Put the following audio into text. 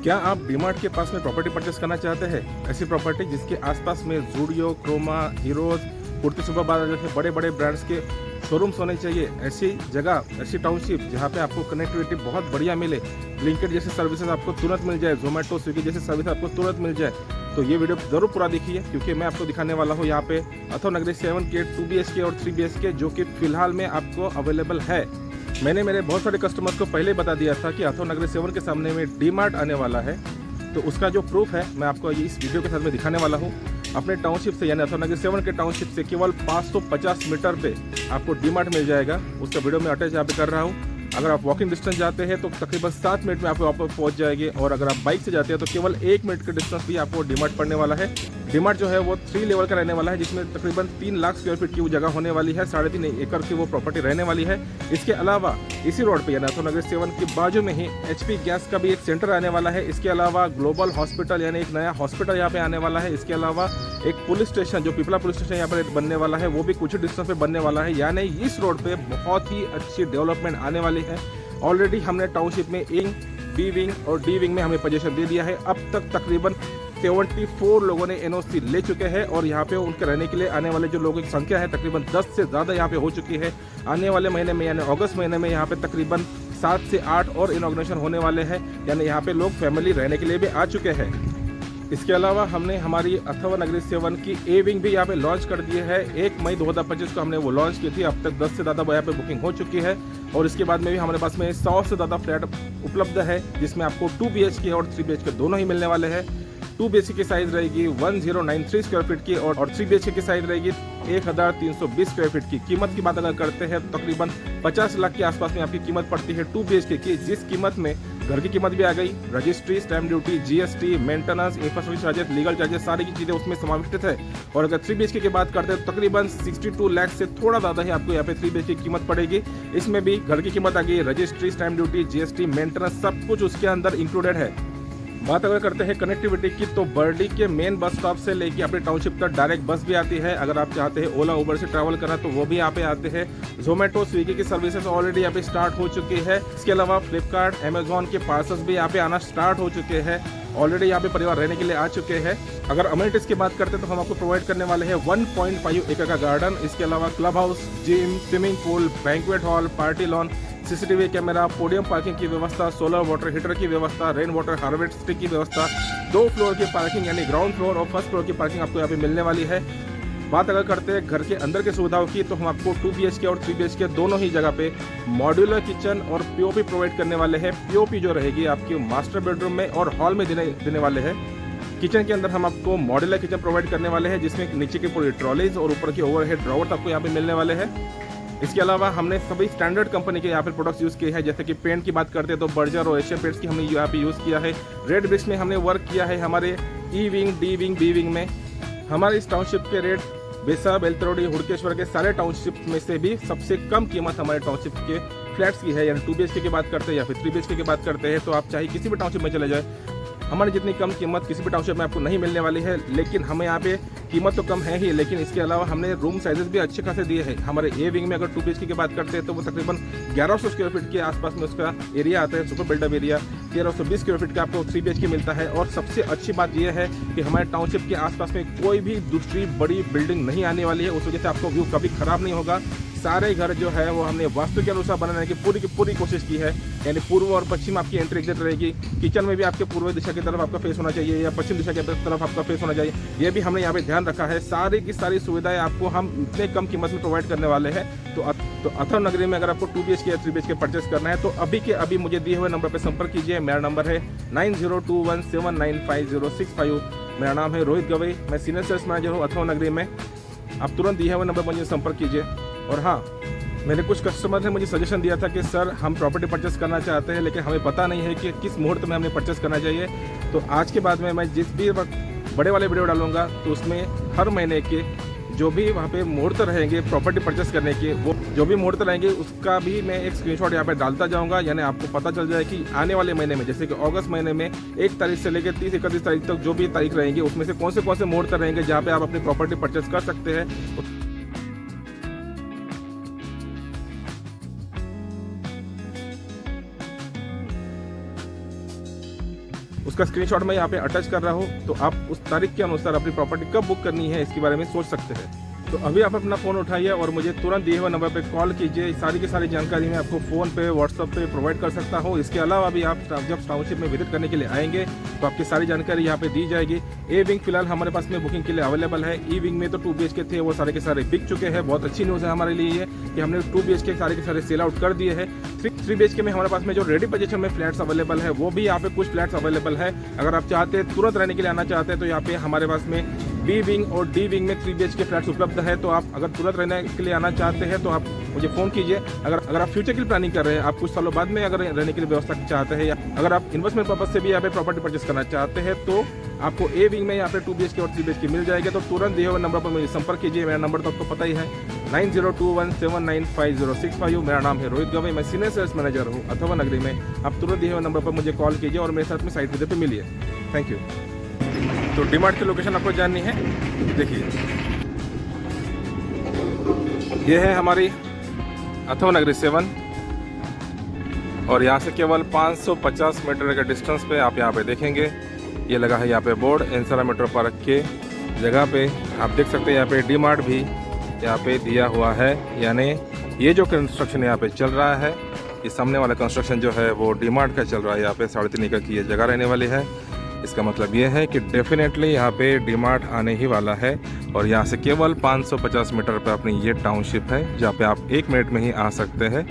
क्या आप डीमार्ट के पास में प्रॉपर्टी परचेस करना चाहते हैं? ऐसी प्रॉपर्टी जिसके आसपास में ज़ूडियो, क्रोमा, हीरोज़, कुर्ती सुपर बाजार जैसे बड़े बड़े ब्रांड्स के शोरूम्स होने चाहिए। ऐसी जगह, ऐसी टाउनशिप जहाँ पे आपको कनेक्टिविटी बहुत बढ़िया मिले, ब्लिंकिट जैसे सर्विसेज आपको तुरंत मिल जाए, जोमेटो, स्विगी जैसे सर्विस आपको तुरंत मिल जाए। तो ये वीडियो ज़रूर पूरा देखिए, क्योंकि मैं आपको दिखाने वाला हूँ यहाँ पे अथर्व नगरी 7 के 2 BHK और 3 BHK जो कि फ़िलहाल में आपको अवेलेबल है। मैंने मेरे बहुत सारे कस्टमर्स को पहले बता दिया था कि अथर्व नगरी 7 के सामने में डीमार्ट आने वाला है, तो उसका जो प्रूफ है मैं आपको ये इस वीडियो के साथ में दिखाने वाला हूँ। अपने टाउनशिप से यानी अथर्व नगरी 7 के टाउनशिप से केवल 550 मीटर पे आपको डीमार्ट मिल जाएगा। उसका वीडियो मैं अटैच यहाँ पे कर रहा हूँ। अगर आप वॉकिंग डिस्टेंस जाते हैं तो तकरीबन 7 मिनट में आप वहाँ पर पहुँच जाएंगे, और अगर आप बाइक से जाते हैं तो केवल 1 मिनट के डिस्टेंस भी आपको डीमार्ट पड़ने वाला है। डीमार्ट जो है वो 3 लेवल का रहने वाला है, जिसमें तकरीबन 3 लाख स्क्वायर फीट की वो जगह होने वाली है, 3.5 एकड़ की वो प्रॉपर्टी रहने वाली है। इसके अलावा इसी रोड पे यानी अथर्व नगरी 7 के बाजू में ही HP गैस का भी एक सेंटर आने वाला है। इसके अलावा ग्लोबल हॉस्पिटल यानी एक नया हॉस्पिटल यहाँ पे आने वाला है। इसके अलावा एक पुलिस स्टेशन जो पिपला पुलिस स्टेशन यहाँ पर बनने वाला है, वो भी कुछ डिस्टेंस पे बनने वाला है। यानी इस रोड पे बहुत ही अच्छी डेवलपमेंट आने वाली है। ऑलरेडी हमने टाउनशिप में ए, बी विंग और डी विंग में हमें पोजीशन दे दिया है। अब तक तकरीबन 74 लोगों ने NOC ले चुके हैं, और यहाँ पे उनके रहने के लिए आने वाले जो लोगों की संख्या है तकरीबन 10 से ज़्यादा यहाँ पे हो चुकी है। आने वाले महीने में यानी अगस्त महीने में यहाँ पे तकरीबन 7 से 8 और इनॉग्रेशन होने वाले हैं, यानी यहाँ पे लोग फैमिली रहने के लिए भी आ चुके हैं। इसके अलावा हमने हमारी अथर्व नगरी 7 की ए विंग भी यहाँ पे लॉन्च कर दिए है। 1 मई 2025 को हमने वो लॉन्च की थी। अब तक 10 से ज़्यादा यहाँ पे बुकिंग हो चुकी है, और इसके बाद में भी हमारे पास में 100 से ज़्यादा फ्लैट उपलब्ध है, जिसमें आपको 2 BHK और 3 BHK दोनों ही मिलने वाले हैं। 2 BHK की साइज रहेगी 1093 स्क्वायर फीट की, और 3 BHK की साइज रहेगी 1320 स्क्वायर फीट की। कीमत की बात अगर करते हैं तो तकरीबन 50 लाख के आसपास में आपकी कीमत पड़ती है 2 BHK की, जिस कीमत में घर की कीमत भी आ गई, registry, stamp duty, GST, maintenance, infrastructure charges, legal charges, सारी की चीज़ें उसमें समाविष्ट है। और अगर 3 BHK की बात करते हैं तो तकरीबन 62 लाख से थोड़ा ज़्यादा ही आपको यहाँ पे 3 BHK की कीमत पड़ेगी। इसमें भी घर की कीमत आ गई, registry, stamp duty, GST, maintenance, सब कुछ उसके अंदर इंक्लूडेड है। बात अगर करते हैं कनेक्टिविटी की, तो बर्डी के मेन बस स्टॉप से लेके अपने टाउनशिप तक डायरेक्ट बस भी आती है। अगर आप चाहते हैं ओला उबर से ट्रैवल करना तो वो भी यहाँ पे आते हैं। जोमेटो, स्विगी की सर्विसेज ऑलरेडी यहाँ पे स्टार्ट हो चुकी है। इसके अलावा फ्लिपकार्ट, अमेजॉन के पार्सल्स भी यहाँ पे आना स्टार्ट हो चुके हैं। ऑलरेडी यहाँ पे परिवार रहने के लिए आ चुके हैं। अगर अमेनिटीज की बात करते हैं तो हम आपको प्रोवाइड करने वाले हैं 1.5 एकड़ का गार्डन। इसके अलावा club house, gym, swimming pool, banquet hall, party lawn, CCTV camera, podium parking की व्यवस्था, सोलर वाटर हीटर की व्यवस्था, रेन वाटर हार्वेस्टिंग की व्यवस्था, 2 फ्लोर की पार्किंग यानी ग्राउंड फ्लोर और फर्स्ट फ्लोर की पार्किंग आपको यहाँ पे मिलने वाली है। बात अगर करते हैं घर के अंदर की सुविधाओं की, तो हम आपको 2 BHK और 3 BHK दोनों ही जगह पे मॉड्यूलर किचन और POP प्रोवाइड करने वाले हैं। POP जो रहेगी आपकी मास्टर बेडरूम में और हॉल में देने वाले हैं। किचन के अंदर हम आपको मॉड्यूलर किचन प्रोवाइड करने वाले हैं, जिसमें नीचे की पूरी ट्रॉलीज और ऊपर की ओवरहेड ड्रॉवर्स आपको यहाँ पे मिलने वाले हैं। इसके अलावा हमने सभी स्टैंडर्ड कंपनी के यहाँ पे प्रोडक्ट्स यूज़ किए हैं, जैसे कि पेंट की बात करते हैं तो बर्जर और एशियन पेंट्स की हमने यहाँ पे यूज़ किया है। रेड ब्रिक्स में हमने वर्क किया है। हमारे E wing, D wing, B wing में हमारे इस टाउनशिप के रेट बेसा, बेलतरोड़ी, हुड़केश्वर के सारे टाउनशिप में से भी सबसे कम कीमत हमारे टाउनशिप के फ्लैट्स की है। यानी 2 BHK की बात करते हैं या फिर 3 BHK की बात करते हैं, तो आप चाहे किसी भी टाउनशिप में चले जाए, हमारी जितनी कम कीमत किसी भी टाउनशिप में आपको नहीं मिलने वाली है। लेकिन हमें यहाँ पे कीमत तो कम है ही, लेकिन इसके अलावा हमने रूम साइजेस भी अच्छे खासे दिए हैं। हमारे ए विंग में अगर 2 BHK की बात करते हैं तो वो तकरीबन 1100 स्क्वायर फीट के आसपास में उसका एरिया आता है, super built up area. 1320 square feet का आपको 3 BHK मिलता है। और सबसे अच्छी बात यह है कि हमारे टाउनशिप के आसपास में कोई भी दूसरी बड़ी बिल्डिंग नहीं आने वाली है, उस वजह से आपको व्यू कभी खराब नहीं होगा। सारे घर जो है वो हमने वास्तु के अनुसार बनाने की पूरी कोशिश की है। यानी पूर्व और पश्चिम आपकी एंट्री एग्जिट रहेगी। किचन में भी आपके पूर्व दिशा की तरफ आपका फेस होना चाहिए या पश्चिम दिशा की तरफ आपका फेस होना चाहिए, ये भी हमने यहाँ पे ध्यान रखा है। सारी की सारी सुविधाएं आपको हम इतने कम कीमत में प्रोवाइड करने वाले हैं। तो अथर्व नगरी में अगर आपको 2 BHK या 3 BHK परचेस करना है तो अभी के अभी मुझे दिए हुए नंबर पर संपर्क कीजिए। मेरा नंबर है 9021795065। मेरा नाम है रोहित गवई, मैं सीनियर सेल्स मैनेजर हूँ अथर्व नगरी में। आप तुरंत दिए हुए नंबर पर मुझे संपर्क कीजिए। और हाँ, मेरे कुछ कस्टमर ने मुझे सजेशन दिया था कि सर हम प्रॉपर्टी परचेस करना चाहते हैं, लेकिन हमें पता नहीं है कि किस मुहूर्त में हमें परचेस करना चाहिए। तो आज के बाद में मैं जिस भी वक्त बड़े वाले वीडियो डालूंगा तो उसमें हर महीने के जो भी वहाँ पे मुहूर्त रहेंगे प्रॉपर्टी परचेस करने के, वो जो भी मुहूर्त रहेंगे उसका भी मैं एक स्क्रीनशॉट यहाँ पे डालता जाऊँगा। यानी आपको पता चल जाए कि आने वाले महीने में, जैसे कि अगस्त महीने में 1 तारीख से लेकर 30-31 तारीख तक जो भी तारीख रहेंगी उसमें से कौन से मुहूर्त रहेंगे जहाँ पे आप अपनी प्रॉपर्टी परचेस कर सकते हैं। उसका स्क्रीनशॉट मैं यहाँ पे अटैच कर रहा हूँ, तो आप उस तारीख के अनुसार अपनी प्रॉपर्टी कब बुक करनी है इसके बारे में सोच सकते हैं। तो अभी आप अपना फ़ोन उठाइए और मुझे तुरंत दिए हुए नंबर पे कॉल कीजिए। सारी की सारी जानकारी मैं आपको फ़ोन पे व्हाट्सअप पे प्रोवाइड कर सकता हूँ। इसके अलावा भी आप जब टाउनशिप में विजिट करने के लिए आएंगे तो आपकी सारी जानकारी यहाँ पे दी जाएगी। ए विंग फिलहाल हमारे पास में बुकिंग के लिए अवेलेबल है। ई विंग में तो 2 BHK थे, वो सारे के सारे बिक चुके हैं। बहुत अच्छी न्यूज़ है हमारे लिए ये कि हमने 2 BHK सारे के सारे सेल आउट कर दिए हैं। 3 BHK में हमारे पास में जो रेडी पोजीशन में फ्लैट्स अवेलेबल है वो भी यहाँ पे कुछ फ्लैट्स अवेलेबल है। अगर आप चाहते हैं तुरंत रहने के लिए आना चाहते हैं तो यहाँ पे हमारे पास में बी विंग और डी विंग में 3 BHK फ्लैट्स उपलब्ध है। तो आप अगर तुरंत रहने के लिए आना चाहते हैं तो आप मुझे फ़ोन कीजिए। अगर आप फ्यूचर की प्लानिंग कर रहे हैं, आप कुछ सालों बाद में अगर रहने के लिए व्यवस्था चाहते हैं, या अगर आप इन्वेस्टमेंट पर्पज से भी यहाँ पे प्रॉपर्टी परचेस करना चाहते हैं तो आपको ए विंग में यहाँ पे 2 BHK और 3 BHK मिल जाएगा। तो तुरंत दिए हुए नंबर पर मुझे संपर्क कीजिए। मेरा नंबर तो आपको पता ही है 9021795065। मेरा नाम है रोहित गवई, मैं सीनियर सेल्स मैनेजर हूँ अथवा नगरी में। आप तुरंत दिए हुए नंबर पर मुझे कॉल कीजिए और मेरे साथ में साइट विजिट पे मिलिए। Thank you. तो डीमार्ट की लोकेशन आपको जाननी है, देखिए ये है हमारी अथवा नगरी 7 और यहाँ से केवल 550 मीटर के डिस्टेंस पे आप यहाँ पे देखेंगे ये लगा है यहाँ पे बोर्ड इंसरा मेट्रो पार्क के जगह पे। आप देख सकते हैं यहाँ पे डीमार्ट भी यहाँ पे दिया हुआ है, यानी ये जो कंस्ट्रक्शन यहाँ पे चल रहा है, ये सामने वाला कंस्ट्रक्शन जो है वो डीमार्ट का चल रहा है। यहाँ पे 3.5 एकड़ की ये जगह रहने वाली है। इसका मतलब ये है कि डेफिनेटली यहाँ पे डीमार्ट आने ही वाला है और यहाँ से केवल 550 मीटर पर अपनी ये टाउनशिप है जहाँ पे आप 1 मिनट में ही आ सकते हैं।